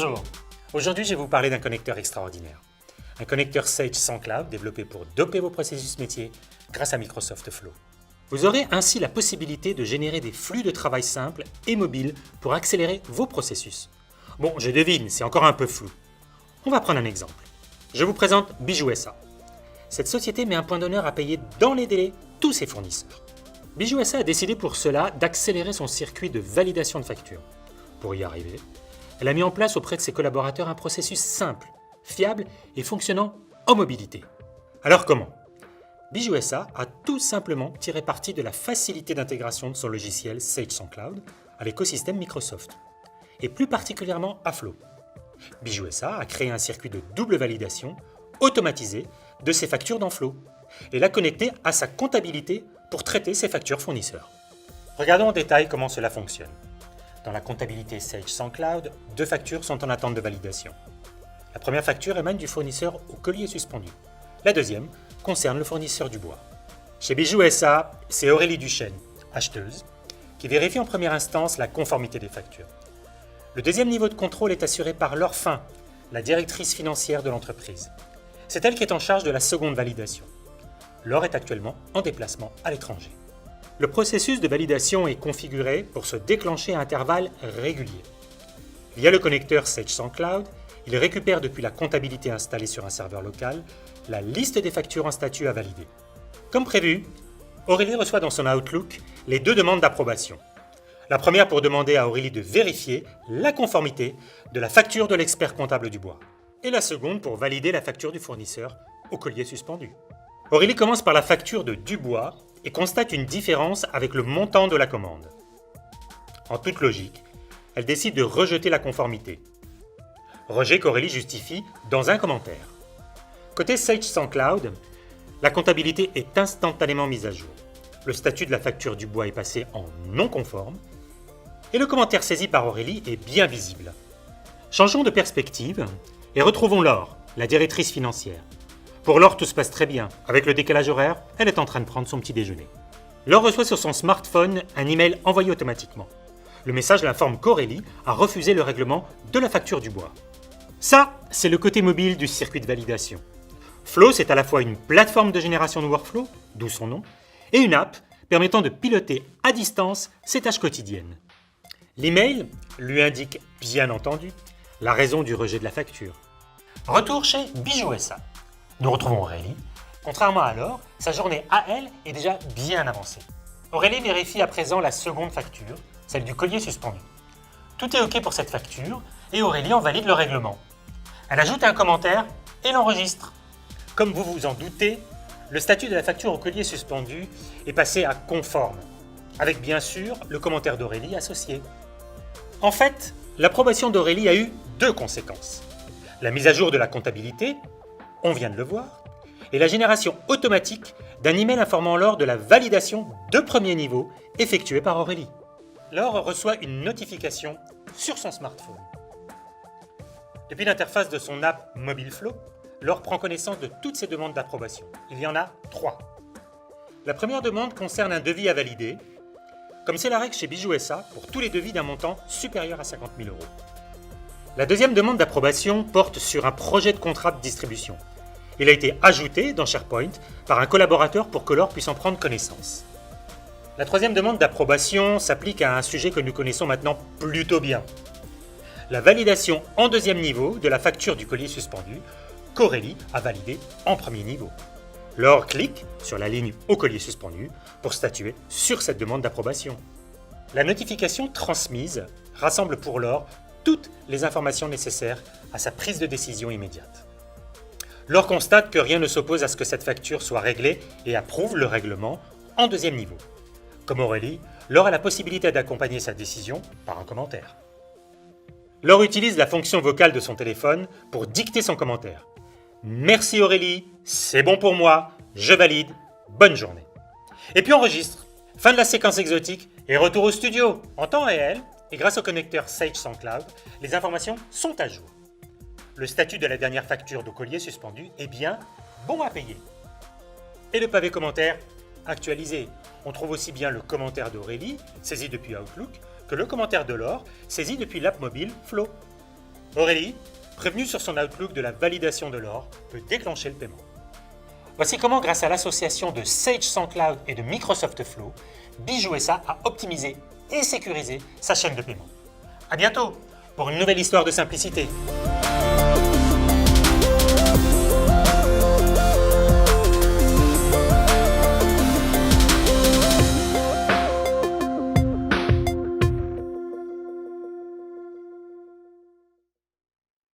Bonjour, aujourd'hui je vais vous parler d'un connecteur extraordinaire. Un connecteur Sage sans cloud développé pour doper vos processus métiers grâce à Microsoft Flow. Vous aurez ainsi la possibilité de générer des flux de travail simples et mobiles pour accélérer vos processus. Bon, je devine, c'est encore un peu flou. On va prendre un exemple. Je vous présente Bijou SA. Cette société met un point d'honneur à payer dans les délais tous ses fournisseurs. Bijou SA a décidé pour cela d'accélérer son circuit de validation de factures. Pour y arriver, elle a mis en place auprès de ses collaborateurs un processus simple, fiable et fonctionnant en mobilité. Alors comment ? Bijou SA a tout simplement tiré parti de la facilité d'intégration de son logiciel Sage sans cloud à l'écosystème Microsoft, et plus particulièrement à Flow. Bijou SA a créé un circuit de double validation automatisé de ses factures dans Flow et l'a connecté à sa comptabilité pour traiter ses factures fournisseurs. Regardons en détail comment cela fonctionne. Dans la comptabilité Sage sans cloud, 2 factures sont en attente de validation. La première facture émane du fournisseur au collier suspendu. La deuxième concerne le fournisseur du bois. Chez Bijou SA, c'est Aurélie Duchesne, acheteuse, qui vérifie en première instance la conformité des factures. Le deuxième niveau de contrôle est assuré par Laure Fin, la directrice financière de l'entreprise. C'est elle qui est en charge de la seconde validation. Laure est actuellement en déplacement à l'étranger. Le processus de validation est configuré pour se déclencher à intervalles réguliers. Via le connecteur Sage sans cloud, il récupère depuis la comptabilité installée sur un serveur local la liste des factures en statut à valider. Comme prévu, Aurélie reçoit dans son Outlook les 2 demandes d'approbation. La première pour demander à Aurélie de vérifier la conformité de la facture de l'expert comptable du bois. Et la seconde pour valider la facture du fournisseur au collier suspendu. Aurélie commence par la facture de Dubois et constate une différence avec le montant de la commande. En toute logique, elle décide de rejeter la conformité. Rejet qu'Aurélie justifie dans un commentaire. Côté Sage sans cloud, la comptabilité est instantanément mise à jour. Le statut de la facture du bois est passé en non conforme et le commentaire saisi par Aurélie est bien visible. Changeons de perspective et retrouvons Laure, la directrice financière. Pour Laure, tout se passe très bien. Avec le décalage horaire, elle est en train de prendre son petit déjeuner. Laure reçoit sur son smartphone un email envoyé automatiquement. Le message l'informe qu'Aurélie a refusé le règlement de la facture du bois. Ça, c'est le côté mobile du circuit de validation. Flow, c'est à la fois une plateforme de génération de workflow, d'où son nom, et une app permettant de piloter à distance ses tâches quotidiennes. L'email lui indique, bien entendu, la raison du rejet de la facture. Retour chez Bijou SA. Nous retrouvons Aurélie. Contrairement à Laure, sa journée à elle est déjà bien avancée. Aurélie vérifie à présent la seconde facture, celle du collier suspendu. Tout est OK pour cette facture et Aurélie en valide le règlement. Elle ajoute un commentaire et l'enregistre. Comme vous vous en doutez, le statut de la facture au collier suspendu est passé à conforme, avec bien sûr le commentaire d'Aurélie associé. En fait, l'approbation d'Aurélie a eu 2 conséquences. La mise à jour de la comptabilité, on vient de le voir, et la génération automatique d'un email informant Laure de la validation de premier niveau effectuée par Aurélie. Laure reçoit une notification sur son smartphone. Depuis l'interface de son app Mobile Flow, Laure prend connaissance de toutes ses demandes d'approbation. Il y en a 3. La première demande concerne un devis à valider, comme c'est la règle chez Bijou SA pour tous les devis d'un montant supérieur à 50 000 €. La deuxième demande d'approbation porte sur un projet de contrat de distribution. Il a été ajouté dans SharePoint par un collaborateur pour que Laure puisse en prendre connaissance. La troisième demande d'approbation s'applique à un sujet que nous connaissons maintenant plutôt bien. La validation en 2e niveau de la facture du collier suspendu qu'Aurélie a validé en 1er niveau. Laure clique sur la ligne au collier suspendu pour statuer sur cette demande d'approbation. La notification transmise rassemble pour Laure toutes les informations nécessaires à sa prise de décision immédiate. Laure constate que rien ne s'oppose à ce que cette facture soit réglée et approuve le règlement en 2e niveau. Comme Aurélie, Laure a la possibilité d'accompagner sa décision par un commentaire. Laure utilise la fonction vocale de son téléphone pour dicter son commentaire. « Merci Aurélie, c'est bon pour moi, je valide, bonne journée. » Et puis enregistre. Fin de la séquence exotique et retour au studio en temps réel. Et grâce au connecteur Sage sans cloud, les informations sont à jour. Le statut de la dernière facture de collier suspendu est bien bon à payer. Et le pavé commentaire actualisé. On trouve aussi bien le commentaire d'Aurélie, saisi depuis Outlook, que le commentaire de Laure, saisi depuis l'app mobile Flow. Aurélie, prévenue sur son Outlook de la validation de l'or, peut déclencher le paiement. Voici comment, grâce à l'association de Sage SendCloud et de Microsoft Flow, Bijou SA a optimisé et sécurisé sa chaîne de paiement. À bientôt pour une nouvelle histoire de simplicité.